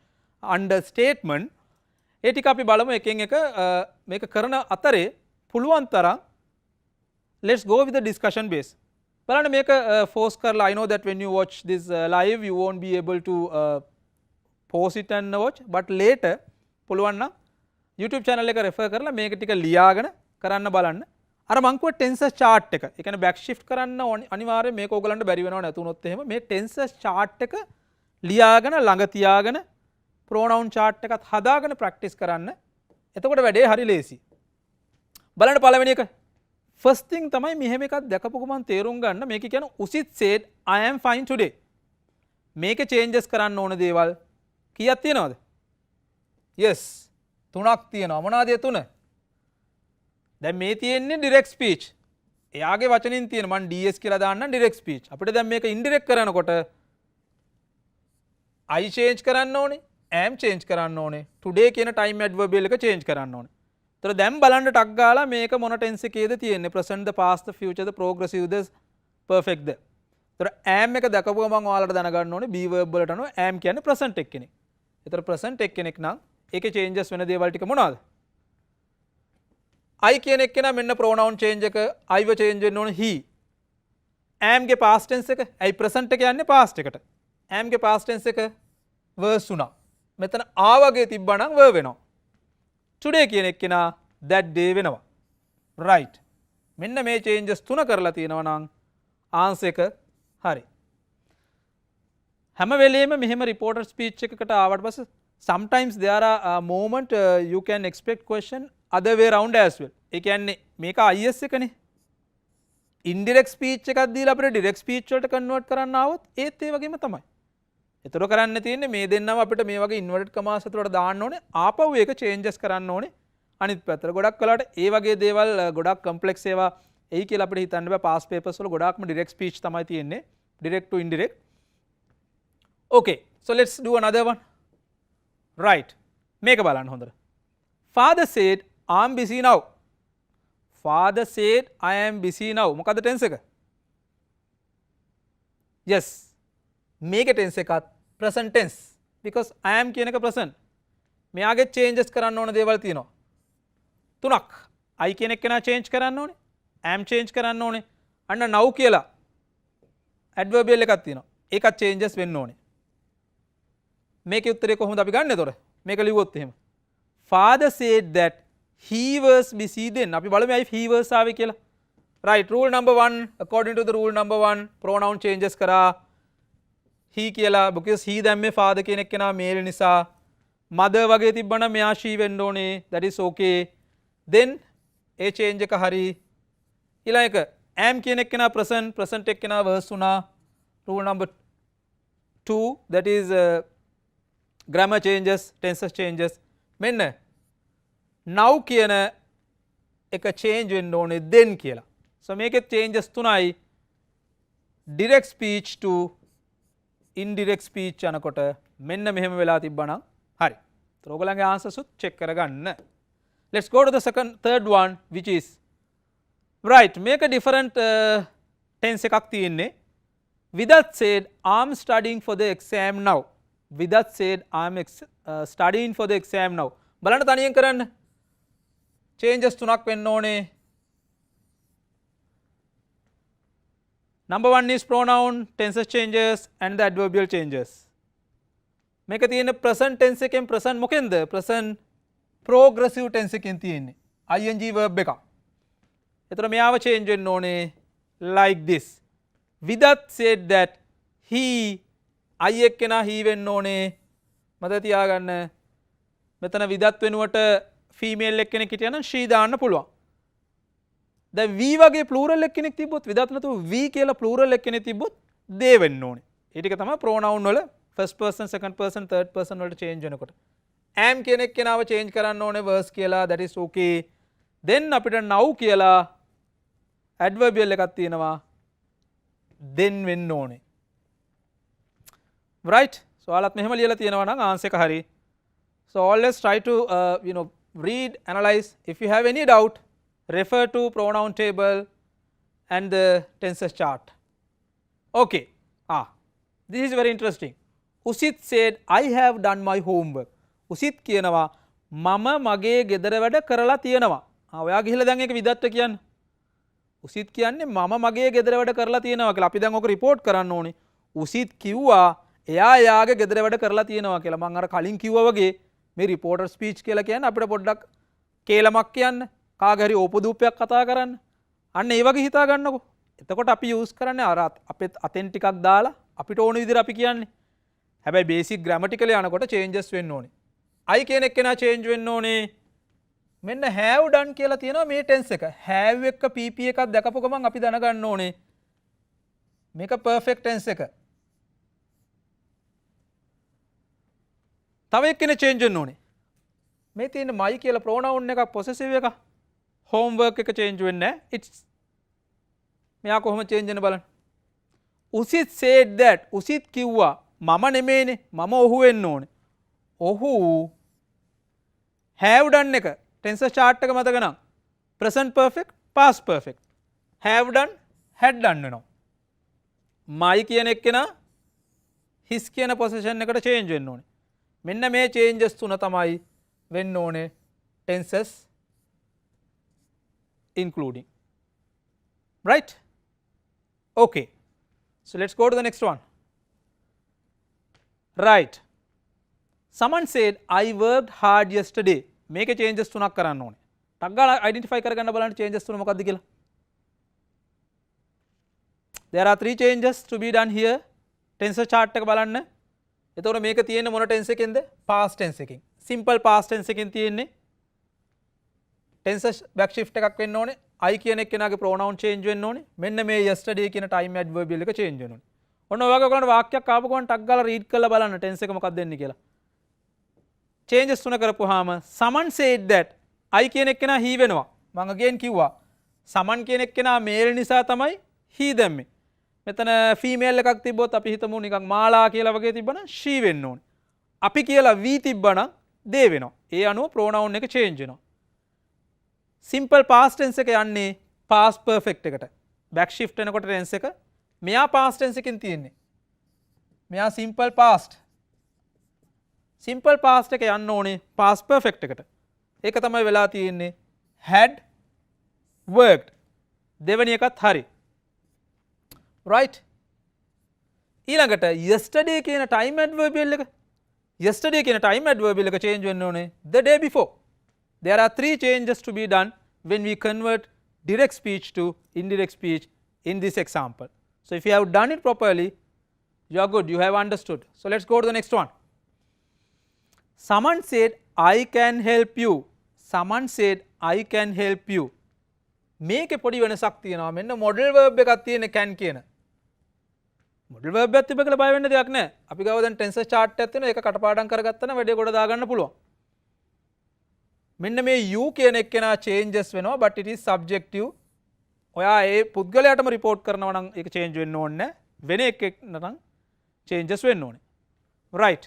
under statement. ඒ ටික අපි බලමු එකෙන් එක මේක කරන අතරේ පුළුවන් තරම් let's go with the discussion base. බලන්න මේක force කරලා I know that when you watch this live you won't be able to pause it and watch but later පුළුවන් නම් YouTube channel එක refer කරලා මේක ටික ලියාගෙන කරන්න බලන්න. අර මං කිව්ව tenses chart එක. ඒ කියන්නේ back shift කරන්න අනිවාර්යයෙන් මේක ඕගලන්ට බැරි වෙනව නැතුනොත් එහෙම මේ tenses chart එක ලියාගෙන ළඟ තියාගෙන pronoun chart එකත් හදාගෙන practice කරන්න. එතකොට වැඩේ හරි ලේසි. බලන්න පළවෙනි එක. First thing තමයි මෙහෙම එකක් දැකපු ගමන් තේරුම් ගන්න මේක කියන Usit said I am fine today. මේකේ changes කරන්න ඕන දේවල් කීයක් තියෙනවද? Yes. 3ක් තියෙනවා. මොනවාද ඒ 3? දැන් මේ තියෙන්නේ direct speech. එයාගේ වචනින් තියෙන මම DS කියලා දාන්නම් direct speech. අපිට දැන් මේක indirect කරනකොට I change කරන්න ඕනේ. am change කරන්න ඕනේ. today කියන time adverbial එක change කරන්න ඕනේ. ඒතර දැන් බලන්න ටක් ගාලා මේක මොන tense එකේද තියෙන්නේ? present the past the future the progressive the perfect the. ඒතර am එක දැකපුව මම ඔයාලට දැනගන්න ඕනේ be verb වලට අනුව am කියන්නේ present එක්කෙනෙක්. ඒතර present එක්කෙනෙක් නම් ඒකේ changes වෙන දේවල් ටික මොනවාද? I කියන එක්කෙනා මෙන්න pronoun change එක I ව change වෙන්න ඕනේ he. am ගේ past tense එක ඇයි present එක යන්නේ past එකට am ගේ past tense එක verse වුණා මෙතන ආ වගේ තිබ්බා නම් verb වෙනවා today කියන එක කෙනා that day වෙනවා right මෙන්න මේ changes තුන කරලා තියෙනවා නම් answer එක හරි හැම වෙලේම මෙහෙම reporter speech එකකට ආවට පස්සේ sometimes there are a moment you can expect question other way around as well ඒ කියන්නේ මේක IS එකනේ indirect speech එකක් දීලා අපිට direct speech වලට convert කරන්න ආවොත් ඒත් ඒ වගේම තමයි. ඒතර කරන්න තියෙන්නේ මේ දෙන්නම අපිට මේ වගේ inverted commas අතරට දාන්න ඕනේ ආපහු ඒක changes කරන්න ඕනේ අනිත් පැත්තට. ගොඩක් වෙලාවට ඒ වගේ දේවල් ගොඩක් complex ඒවා එයි කියලා අපිට හිතන්න බෑ past papers වල ගොඩාක්ම direct speech තමයි තියෙන්නේ direct to indirect. Okay so let's do another one. Right මේක බලන්න හොඳට. Father said I'm busy now. Father said I am busy now. මොකද tense එක? Yes. මේක tense එකත් present tense because I am කියන එක present. මෙයාගේ changes කරන්න ඕන දේවල් තියෙනවා. තුනක්. I කියන එක නා change කරන්න ඕනේ. am change කරන්න ඕනේ. අන්න now කියලා adverbial එකක් තියෙනවා. ඒකත් changes වෙන්න ඕනේ. මේකේ උත්තරේ කොහොමද අපි ගන්න එතකොට? මේක ලිව්වොත් එහෙම. Father said that he was busy then. අපි බලමු ඇයි he was ආවේ කියලා. Right, rule number 1 according to the rule number 1 pronoun changes කරා he කියලා because he දැම්මේ father කියන එක්කෙනා male නිසා mother වගේ තිබ්බනම් මෙයා she වෙන්න ඕනේ. that is okay. then A change එක හරි. ඊළඟ එක am කියන එක්කෙනා present එක්කෙනා verse වුණා. rule number 2 that is grammar changes tenses changes මෙන්න now කියන එක change වෙන්න ඕනේ then කියලා. so මේකේ changes තුනයි direct speech to indirect speech යනකොට මෙන්න මෙහෙම වෙලා තිබ්බනම් හරි. ඒතර ඔයගලගේ answers උත් check කරගන්න. let's go to the third one which is right මේක different tense එකක් තියෙන්නේ. Vidat said I'm studying for the exam now. Vidat said I'm studying for the exam now. බලන්න තනියෙන් කරන්න. changes තුනක් වෙන්න ඕනේ. number 1 is pronoun tenses changes and the adverbial changes. මේක තියෙන්නේ present tense එකෙන් present මොකෙන්ද? present progressive tense එකෙන් තියෙන්නේ. ing verb එකක්. එතකොට මෙයාව change වෙන්න ඕනේ like this. Vidat said that he I එක්කෙනා he වෙන්න ඕනේ. මතක තියාගන්න. මෙතන විදත් වෙනුවට female එක්කෙනෙක් හිටියනම් she දාන්න පුළුවන්. දැන් we වගේ plural එක්කෙනෙක් තිබ්බොත් විදත් නැතුව we කියලා plural එක්කෙනෙක් තිබ්බොත් they වෙන්න ඕනේ. ඒ ටික තමයි pronoun වල first person second person third person වලට change වෙනකොට. am කියන එක්කෙනාව change කරන්න ඕනේ verse කියලා that is okay. then අපිට now කියලා adverbial එකක් තියෙනවා. then වෙන්න ඕනේ. right so ඔයාලත් මෙහෙම ලියලා තියෙනවා නම් answer එක හරි. so always try to read analyze if you have any doubt refer to pronoun table and the tenses chart. okay this is very interesting. Usit said I have done my homework. Usit කියනවා මම මගේ ගෙදර වැඩ කරලා තියෙනවා. ඔයා ගිහිල්ලා දැන් ඒක විදත්ට කියන්න. උසිත් කියන්නේ මම මගේ ගෙදර වැඩ කරලා තියෙනවා කියලා. අපි දැන් ඔක report කරන්න ඕනේ. උසිත් කිව්වා එයා එයාගේ ගෙදර වැඩ කරලා තියෙනවා කියලා. මම අර කලින් කිව්වා වගේ මේ reporter speech කියලා කියන්නේ අපිට පොඩ්ඩක් කේලමක් කියන්න, කාගේ හරි ඕපදූපයක් කතා කරන්න. අන්න ඒ වගේ හිතා ගන්නකො. එතකොට අපි use කරන්නේ අර අපේ අතෙන් ටිකක් දාලා අපිට ඕන විදිහට අපි කියන්නේ. හැබැයි basic grammatical යනකොට changes වෙන්න ඕනේ. I කියන එක්කෙනා change වෙන්න ඕනේ. මෙන්න have done කියලා තියෙනවා මේ tense එක. have එක pp එකක් දැකපු ගමන් අපි දැනගන්න ඕනේ මේක perfect tense එක. තව එක්කෙනෙක් change වෙන්න ඕනේ. මේ තියෙන my කියලා pronoun එකක් possessive එකක්. homework එක change වෙන්නේ නැහැ. it's මෙයා කොහොම change වෙන බලන්න. උසිත් said that උසිත් කිව්වා මම නෙමෙයිනේ මම ඔහු වෙන්න ඕනේ. ඔහු have done එක tenses chart එක මතක නම් present perfect past perfect have done had done වෙනවා. my කියන එක්කෙනා his කියන possession එකට change වෙන්න ඕනේ. මෙන්න මේ changes තුන තමයි වෙන්න ඕනේ tenses including right. Okay, so let's go to the next one. Right, someone said I worked hard yesterday. මේකේ changes තුනක් කරන්න ඕනේ. ටක් ගාලා identify කරගන්න බලන්න changes තුන මොකක්ද කියලා. There are 3 changes to be done here. Tensor chart එක බලන්න. එතකොට මේක තියෙන්නේ මොන tense එකෙන්ද? past tense එකෙන්. simple past tense එකෙන් තියෙන්නේ. tensor back shift එකක් වෙන්න ඕනේ. I කියන එක්කෙනාගේ pronoun change වෙන්න ඕනේ. මෙන්න මේ yesterday කියන time adverbial එක change වෙන්න ඕනේ. ඔන්න ඔය වගේ ඔයගොල්ලන්ට වාක්‍යයක් ආපු ගමන් ටක් ගාලා read කරලා බලන්න tense එක මොකක්ද දෙන්නේ කියලා. changes තුන කරපුවාම someone said that I කියන එක්කෙනා he වෙනවා. මම again කිව්වා someone කියන එක්කෙනා male නිසා තමයි he දැම්මේ. මෙතන female එකක් තිබ්බොත් අපි හිතමු නිකන් මාලා කියලා වගේ තිබ්බනම් she වෙන්න ඕනේ. අපි කියලා we තිබ්බනම් they වෙනවා. ඒ අනුව pronoun එක change වෙනවා. simple past tense එක යන්නේ past perfect එකට. back shift වෙනකොට tense එක මෙයා past tense එකකින් තියෙන්නේ. මෙයා simple past. simple past එක යන්න ඕනේ past perfect එකට. ඒක තමයි වෙලා තියෙන්නේ had worked. දෙවෙනි එකත් හරි. right, ඊළඟට yesterday කියන time adverbial එක yesterday කියන time adverbial එක change වෙන්න ඕනේ the day before. There are 3 changes to be done when we convert direct speech to indirect speech in this example. So if you have done it properly, you are good, you have understood. So let's go to the next one. Someone said I can help you. Someone said I can help you. මේකේ පොඩි වෙනසක් තියෙනවා. මෙන්න modal verb එකක් තියෙන can කියන. modal verb එකක් තිබ්බ කියලා බය වෙන්න දෙයක් නැහැ. අපි ගාව දැන් tensor chart එකක් තියෙනවා. ඒක කටපාඩම් කරගත්තා නම් වැඩේ කොට දාගන්න පුළුවන්. මෙන්න මේ you කියන එක්කෙනා changes වෙනවා but it is subjective. ඔයා ඒ පුද්ගලයාටම report කරනවා නම් ඒක change වෙන්න ඕනේ නැහැ. වෙන එකෙක් නම් changes වෙන්න ඕනේ. right,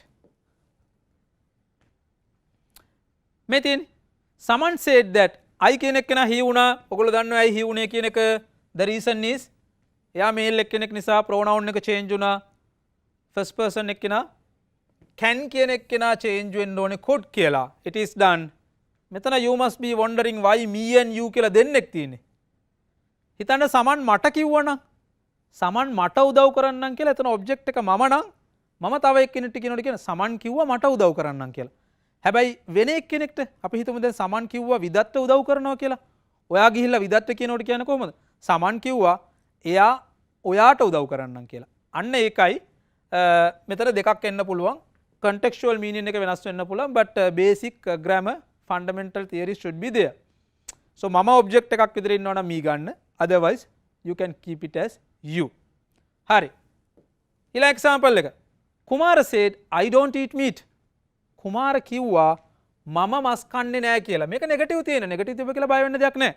මේ තියෙන්නේ someone said that I කියන එක්කෙනා he වුණා. ඔයගොල්ලෝ දන්නවා ඇයි he වුණේ කියන එක. the reason is එයා male එක්කෙනෙක් නිසා pronoun එක change වුණා. first person එක්කෙනා can කියන එක්කෙනා change වෙන්න ඕනේ could කියලා. it is done. මෙතන you must be wondering why me and you කියලා දෙන්නෙක් තියෙන්නේ. හිතන්න සමන් මට කිව්වනම් සමන් මට උදව් කරන්නම් කියලා. එතන object එක මම නම් මම තව එක්කෙනෙක්ට කියනකොට කියන සමන් කිව්වා මට උදව් කරන්නම් කියලා. හැබැයි වෙන එක්කෙනෙක්ට අපි හිතමු දැන් සමන් කිව්වා විදත්ට උදව් කරනවා කියලා. ඔයා ගිහිල්ලා විදත්ට කියනකොට කියන්නේ කොහොමද? සමන් කිව්වා එයා ඔයාට උදව් කරන්නම් කියලා. අන්න ඒකයි මෙතන දෙකක් එන්න පුළුවන්. contextual meaning එක වෙනස් වෙන්න පුළුවන් but basic grammar fundamental theory should be there. So mama object එකක් විතර ඉන්නවා නම් me ගන්න. otherwise you can keep it as you. හරි. ඊළඟ example එක. Kumara said I don't eat meat. කුමාර කිව්වා මම මස් කන්නේ නැහැ කියලා. මේක නෙගටිව් තියෙන. නෙගටිව් තිබ්බ කියලා බය වෙන්න දෙයක් නැහැ.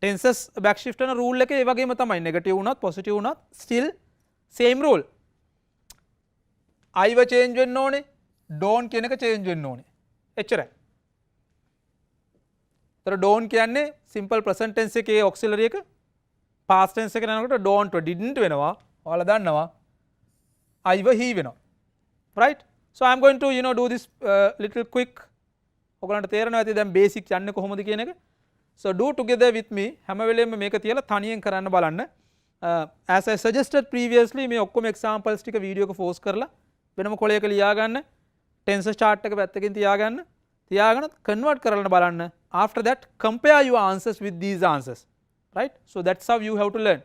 tenses back shift කරන rule එක ඒ වගේම තමයි. නෙගටිව් වුණත් පොසිටිව් වුණත් still same rule. I ව change වෙන්න ඕනේ. don't කියන එක change වෙන්න ඕනේ. එච්චරයි. ඒතර don't කියන්නේ simple present tense එකේ auxiliary එක past tense එකට යනකොට don't didn't වෙනවා. ඔයාලා දන්නවා. I ව he වෙනවා. right? So I am going to do this little quick. ඔයගලන්ට තේරෙනවා ඇති දැන් basic යන්නේ කොහොමද කියන එක. So do together with me. හැම වෙලෙම මේක තියලා තනියෙන් කරන්න බලන්න. As I suggested previously මේ ඔක්කොම examples ටික වීඩියෝ එක force කරලා වෙනම කොලයක ලියා ගන්න. tensor chart එක පැත්තකින් තියාගන්න. තියාගෙන convert කරලා බලන්න. After that compare your answers with these answers. Right? So that's how you have to learn.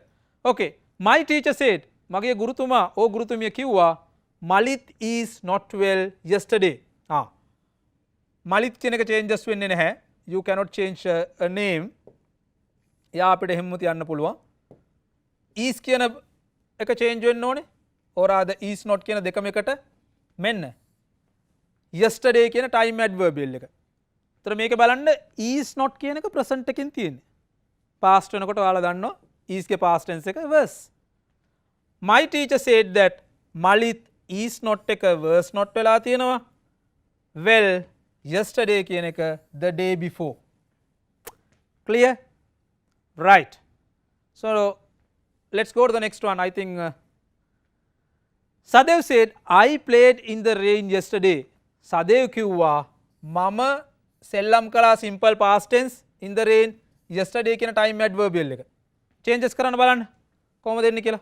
Okay. My teacher said මගේ ගුරුතුමා ගුරුතුමිය කිව්වා Malit is not well yesterday. Malit කියන එක changes වෙන්නේ නැහැ. You cannot change a name. යා අපිට එහෙම තියන්න පුළුවන්. is කියන එක change වෙන්න ඕනේ. or rather is not කියන දෙකම එකට මෙන්න yesterday කියන time adverbial එක. ඒතර මේක බලන්න is not කියන එක present එකකින් තියෙන්නේ. past වෙනකොට ඔයාලා දන්නවා is ගේ past tense එක was. My teacher said that Malit is not එක was not වෙලා තියෙනවා. well yesterday කියන එක the day before. Clear? Right. So let's go to the next one. I think Sadev said I played in the rain yesterday. Sadev කිව්වා මම සෙල්ලම් කළා simple past tense in the rain yesterday කියන time adverbial එක. changes කරන්න බලන්න. කොහොමද එන්නේ කියලා.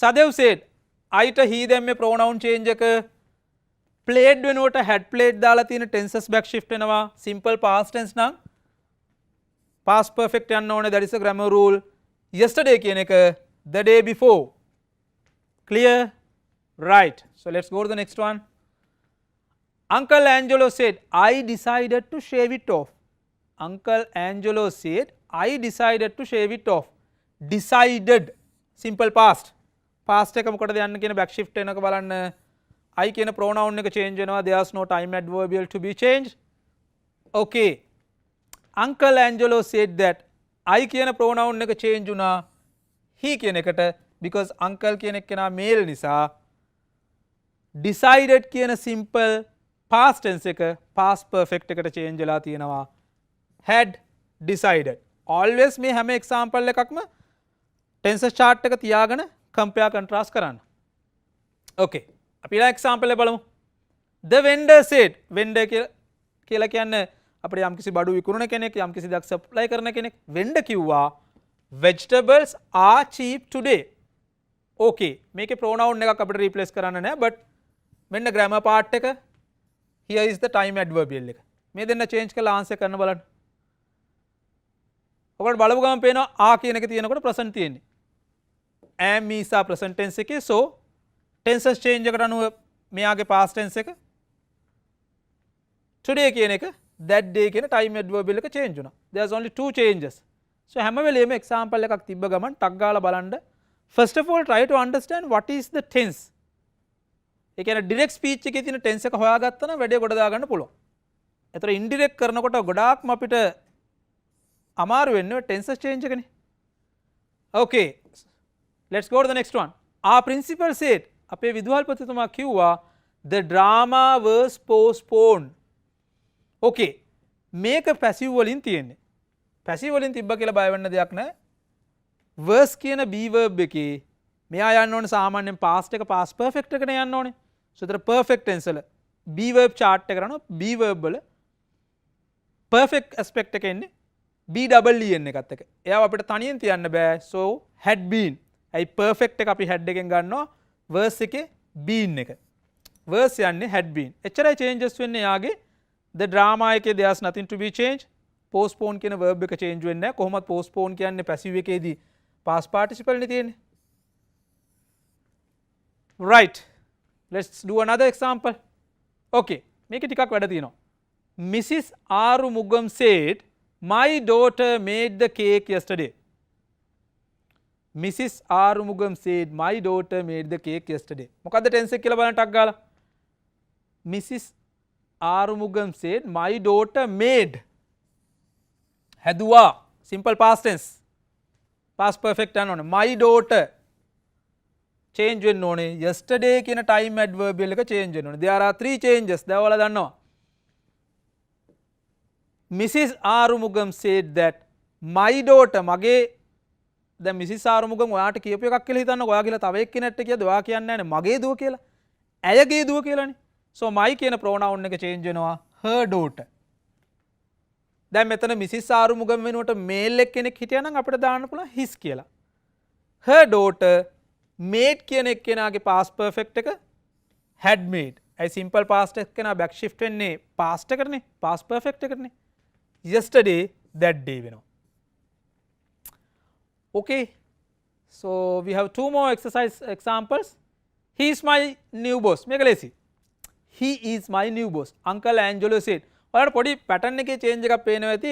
Sadev said අයිට he දැම්මේ pronoun change එක played වෙනුවට had played දාලා තියෙන tenses back shift වෙනවා. simple past tense නම් past perfect යන්න ඕනේ. that is a grammar rule. yesterday කියන එක the day before. clear? right. so let's go to the next one. Uncle Angelo said I decided to shave it off. Uncle Angelo said I decided to shave it off. decided simple past. past එක මොකටද යන්න කියන back shift එනක බලන්න. I කියන pronoun එක change වෙනවා. there's no time adverbial to be changed. okay. Uncle Angelo said that I කියන pronoun එක change වුණා he කියන එකට because uncle කියන එක නා male නිසා decided කියන simple past tense එක past perfect එකට change වෙලා තියෙනවා had decided. always මේ හැම example එකක්ම tenses chart එක තියාගෙන compare contrast කරන්න. okay. අපි ඊළඟ example එක බලමු. the vendor said vendor කියලා කියන්නේ අපිට යම්කිසි බඩු විකුණන කෙනෙක් යම්කිසි දෙයක් supply කරන කෙනෙක්. vendor කිව්වා vegetables are cheap today. okay. මේකේ pronoun එකක් අපිට replace කරන්න නෑ but මෙන්න grammar part එක here is the time adverbial එක. මේ දෙන්න change කරලා answer කරන්න බලන්න. ඔබට බලපු ගමන් පේනවා are කියන එක තියෙනකොට present තියෙන්නේ. am is are present tense එකේ so tenses change එකට අනුව මෙයාගේ past tense එක today කියන එක that day කියන time adverbial එක change වුණා. there's only two changes. so හැම වෙලේම example එකක් තිබ්බ ගමන් ටක් ගාලා බලන්න. first of all try to understand what is the tense. ඒ කියන්නේ direct speech එකේ තියෙන tense එක හොයාගත්තා නම් වැඩේ ගොඩ දාගන්න පුළුවන්. ඒතර indirect කරනකොට ගොඩාක්ම අපිට අමාරු වෙන්නේ tenses change එකනේ. okay. let's go to the next one. our principal said අපේ විදුහල්පතිතුමා කිව්වා the drama was postponed. okay. මේක passive වලින් තියෙන්නේ. passive වලින් තිබ්බ කියලා බය වෙන්න දෙයක් නැහැ. was කියන be verb එකේ මෙයා යන්න ඕනේ සාමාන්‍යයෙන් past එක past perfect එකනේ යන්න ඕනේ. so ඒතර perfect tense වල be verb chart එක කරනවා be verb වල perfect aspect එක එන්නේ BEEN එකත් එක. එයාව අපිට තනියෙන් තියන්න බෑ. so had been. ඇයි perfect එක අපි had එකෙන් ගන්නවා verse එකේ been එක. verse යන්නේ had been. එච්චරයි changes වෙන්නේ යාගේ. the drama එකේ there's nothing to be changed. postpone කියන verb එක change වෙන්නේ නැහැ. කොහොමද postpone කියන්නේ passive එකේදී past participle නේ තියෙන්නේ. right. let's do another example. okay. මේකේ ටිකක් වැඩ තියෙනවා. Mrs. Arumugam said my daughter made the cake yesterday. Mrs. Arumugam said my daughter made the cake yesterday. මොකද්ද tense එක කියලා බලන්න ටක් ගාලා. Mrs. Arumugam said my daughter made. හැදුවා. simple past tense. past perfect යන්න ඕනේ. my daughter change වෙන්න ඕනේ. yesterday කියන time adverbial එක change වෙන්න ඕනේ. there are three changes. දැන් ඔයාලා දන්නවා. Mrs. Arumugam said that my daughter මගේ දැන් Mrs. Arumugam ඔයාට කියපු එකක් කියලා හිතන්නකෝ. ඔයා කියලා තව එක්කෙනෙක්ට කියද ඔයා කියන්නේ නැහැ මගේ දුව කියලා. ඇයගේ දුව කියලානේ. so my කියන pronoun එක change වෙනවා her daughter. දැන් මෙතන Mrs. Arumugam වෙනුවට male එක්කෙනෙක් හිටියා නම් අපිට දාන්න පුළුවන් his කියලා. her daughter made කියන එක්කෙනාගේ past perfect එක had made. A simple past එක්කෙනා back shift වෙන්නේ past එකටනේ past perfect එකටනේ. yesterday that day වෙනවා. okay. so we have two more exercise examples. he is my new boss. මේක ලේසි. he is my new boss. uncle Angelo said. ඔයාලට පොඩි pattern එකේ change එකක් පේනවා ඇති.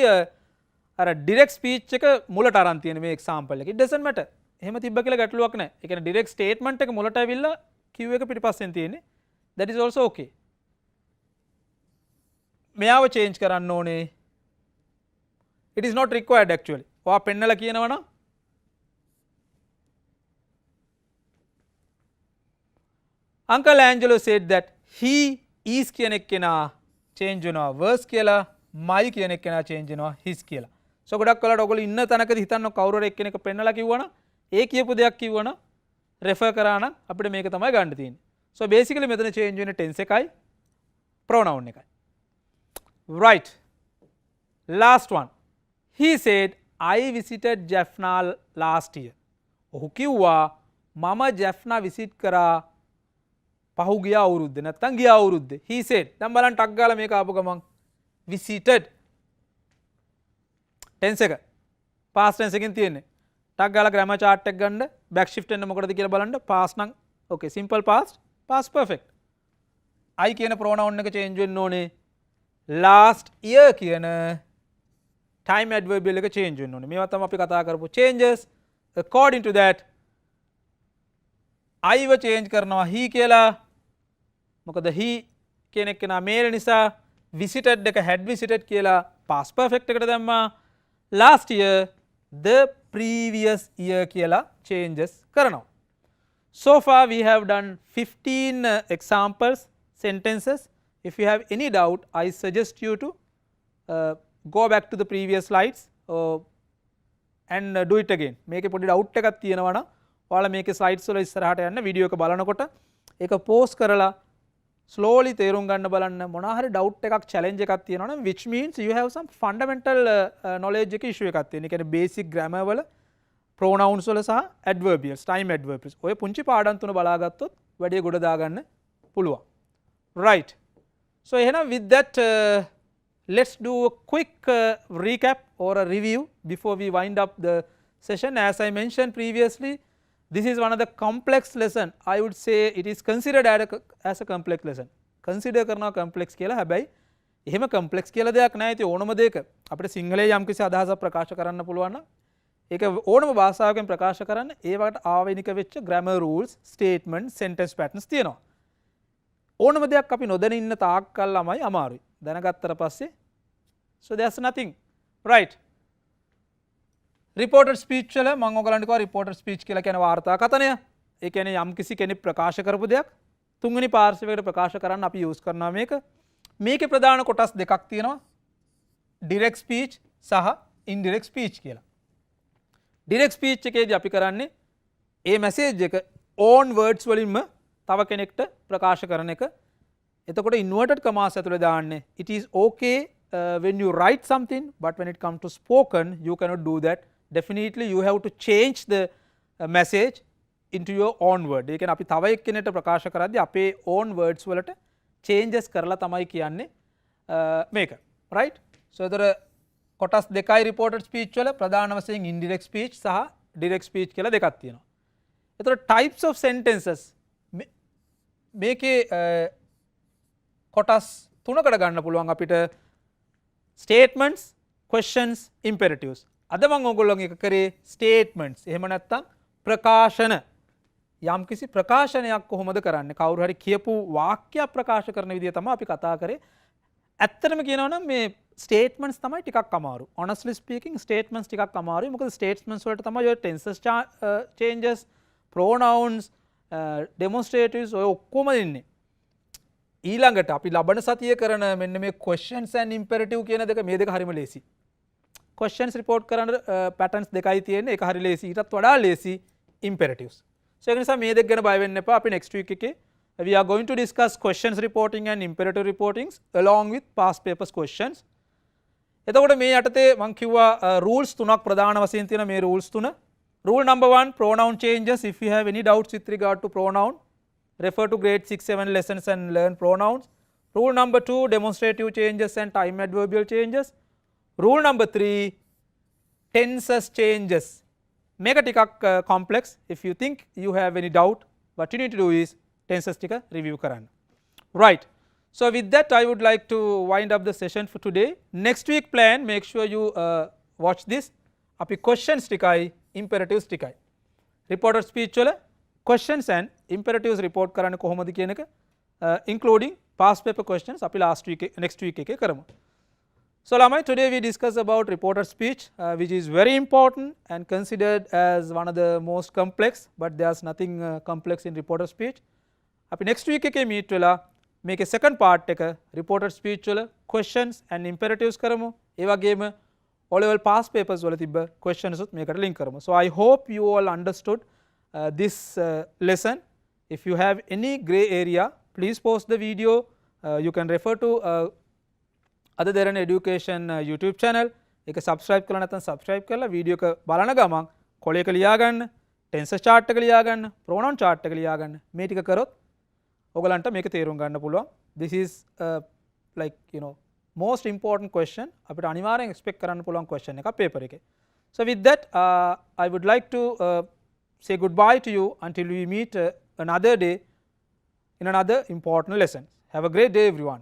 අර direct speech එක මුලට අරන් තියෙන මේ example එක. it doesn't matter. එහෙම තිබ්බ කියලා ගැටලුවක් නැහැ. ඒ කියන්නේ direct statement එක මුලට ඇවිල්ලා Q එක පිටිපස්සෙන් තියෙන්නේ. that is also okay. මෙයාව change කරන්න ඕනේ. it is not required actually. ඔයා පෙන්නලා කියනවා නම් Uncle Angelo said that he is කියන එක්කෙනා change වෙනවා verse කියලා my කියන එක්කෙනා change වෙනවා his කියලා. so ගොඩක් වෙලාවට ඔයගොල්ලෝ ඉන්න තැනකදී හිතන්න කවුරු හරි එක්කෙනෙක් පෙන්නලා කිව්වනම් ඒ කියපු දෙයක් කිව්වනම් refer කරා නම් අපිට මේක තමයි ගන්න තියෙන්නේ. so basically මෙතන change වෙන tense එකයි pronoun එකයි. right. last one. he said I visited Jaffna last year. ඔහු කිව්වා මම ජැෆ්නා විසිට් කරා පහුගිය අවුරුද්දේ නැත්තම් ගිය අවුරුද්දේ. he said. දැන් බලන්න ටක් ගාලා මේක ආපු ගමන් visited tense එක past tense එකෙන් තියෙන්නේ. ටක් ගාලා grammar chart එක ගන්න back shift වෙන්න මොකටද කියලා බලන්න. past නම් okay simple past past perfect. I කියන pronoun එක change වෙන්න ඕනේ. last year කියන time adverbial එක change වෙන්න ඕනේ. මේවා තමයි අපි කතා කරපු changes. according to that I ව change කරනවා he කියලා. මොකද he කියන එක නා male නිසා visited එක had visited කියලා past perfect එකට දැම්මා. last year the previous year කියලා changes කරනවා. So far we have done 15 examples sentences. If you have any doubt I suggest you to go back to the previous slides and do it again. මේකේ පොඩි doubt එකක් තියෙනවා නම් ඔයාලා මේකේ slides වල ඉස්සරහට යන්න වීඩියෝ එක බලනකොට ඒක pause කරලා slowly තේරුම් ගන්න බලන්න. මොනවා හරි doubt එකක් challenge එකක් තියෙනවා නම් which means you have some fundamental knowledge එක issue එකක් තියෙන. ඒ කියන්නේ basic grammar වල pronouns වල සහ adverbials time adverbials ඔය පුංචි පාඩම් තුන බලාගත්තොත් වැඩි ගොඩ දාගන්න පුළුවන්. right. so එහෙනම් with that let's do a quick recap or a review before we wind up the session. As I mentioned previously, this is one of the complex lesson. I would say it is considered as a complex lesson. consider කරනවා complex කියලා. හැබැයි එහෙම complex කියලා දෙයක් නැහැ. ඉතින් ඕනම දෙයක අපිට සිංහලයේ යම්කිසි අදහසක් ප්‍රකාශ කරන්න පුළුවන් නම් ඒක ඕනම භාෂාවකින් ප්‍රකාශ කරන්න ඒවට ආවේනික වෙච්ච grammar rules, statement, sentence patterns තියෙනවා. ඕනම දෙයක් අපි නොදැන ඉන්න තාක් කල් ළමයි අමාරුයි. දැනගත්තට පස්සේ so there's nothing. right. reported speech වල මම ඔයගලන්ට කිව්වා reported speech කියලා කියන වාර්තා කතනය. ඒ කියන්නේ යම්කිසි කෙනෙක් ප්‍රකාශ කරපු දෙයක් තුන්වෙනි පාර්ශවයකට ප්‍රකාශ කරන්න අපි use කරනවා මේක. මේකේ ප්‍රධාන කොටස් දෙකක් තියෙනවා. direct speech සහ indirect speech කියලා. direct speech එකේදී අපි කරන්නේ ඒ message එක own words වලින්ම තව කෙනෙක්ට ප්‍රකාශ කරන එක. එතකොට inverted commas ඇතුලේ දාන්නේ it is okay when you write something but when it comes to spoken you cannot do that. definitely you have to change the message into your own word. ඒ කියන්නේ අපි තව එක්කෙනෙක්ට ප්‍රකාශ කරද්දී අපේ own words වලට changes කරලා තමයි කියන්නේ මේක. right. so ඒතර කොටස් දෙකයි reported speech වල ප්‍රධාන වශයෙන් indirect speech සහ direct speech කියලා දෙකක් තියෙනවා. ඒතර types of sentences මේකේ කොටස් තුනකට ගන්න පුළුවන් අපිට statements, questions, imperatives. අද මම ඔයගොල්ලෝගෙන් එක කරේ statements. එහෙම නැත්නම් ප්‍රකාශන. යම්කිසි ප්‍රකාශනයක් කොහොමද කරන්නේ? කවුරු හරි කියපු වාක්‍යයක් ප්‍රකාශ කරන විදිය තමයි අපි කතා කරේ. ඇත්තටම කියනවා නම් මේ statements තමයි ටිකක් අමාරු. honestly speaking statements ටිකක් අමාරුයි. මොකද statements වලට තමයි ඔය tenses changes, pronouns, demonstratives ඔය ඔක්කොම දෙන්නේ. ඊළඟට අපි ලබන සතියේ කරන මෙන්න මේ questions and imperative කියන දෙක මේ දෙක හරිම ලේසි. questions report කරන patterns දෙකයි තියෙන්නේ. ඒක හරි ලේසි. ඊටත් වඩා ලේසි imperatives. so ඒක නිසා මේ දෙක ගැන බය වෙන්න එපා. අපි next week එකේ we are going to discuss questions reporting and imperative reportings along with past papers questions. එතකොට මේ යටතේ මම කිව්වා rules තුනක් ප්‍රධාන වශයෙන් තියෙන මේ rules තුන. rule number 1 pronoun changes. if you have any doubts with regard to pronoun refer to grade 6-7 lessons and learn pronouns. rule number 2 demonstrative changes and time adverbial changes. rule number 3 tenses changes. මේක ටිකක් complex. if you think you have any doubt what you need to do is tenses ටික review කරන්න. right. so with that I would like to wind up the session for today. next week plan make sure you watch this. අපි questions ටිකයි imperatives ටිකයි reported speech වල questions and imperatives report කරන්න කොහොමද කියන එක including past paper questions අපි next week එකේ කරමු. so lamai today we discuss about reported speech which is very important and considered as one of the most complex but there's nothing complex in reported speech. අපි next week එකේ meet වෙලා මේකේ second part එක reported speech වල questions and imperatives කරමු. ඒ වගේම O level past papers වල තිබ්බ questions උත් මේකට link කරමු. so I hope you all understood this lesson. if you have any gray area please post the video. you can refer to Ada Derana Education YouTube channel. ඒක subscribe කරලා නැත්නම් subscribe කරලා video එක බලන ගමන් කොලයක ලියා ගන්න. ටෙන්සර් chart එක ලියා ගන්න, pronoun chart එක ලියා ගන්න. මේ ටික කරොත් ඔයගලන්ට මේක තේරුම් ගන්න පුළුවන්. This is like most important question. අපිට අනිවාර්යෙන් expect කරන්න පුළුවන් question එකක් paper එකේ. So with that I would like to say goodbye to you until we meet another day in another important lesson. Have a great day everyone.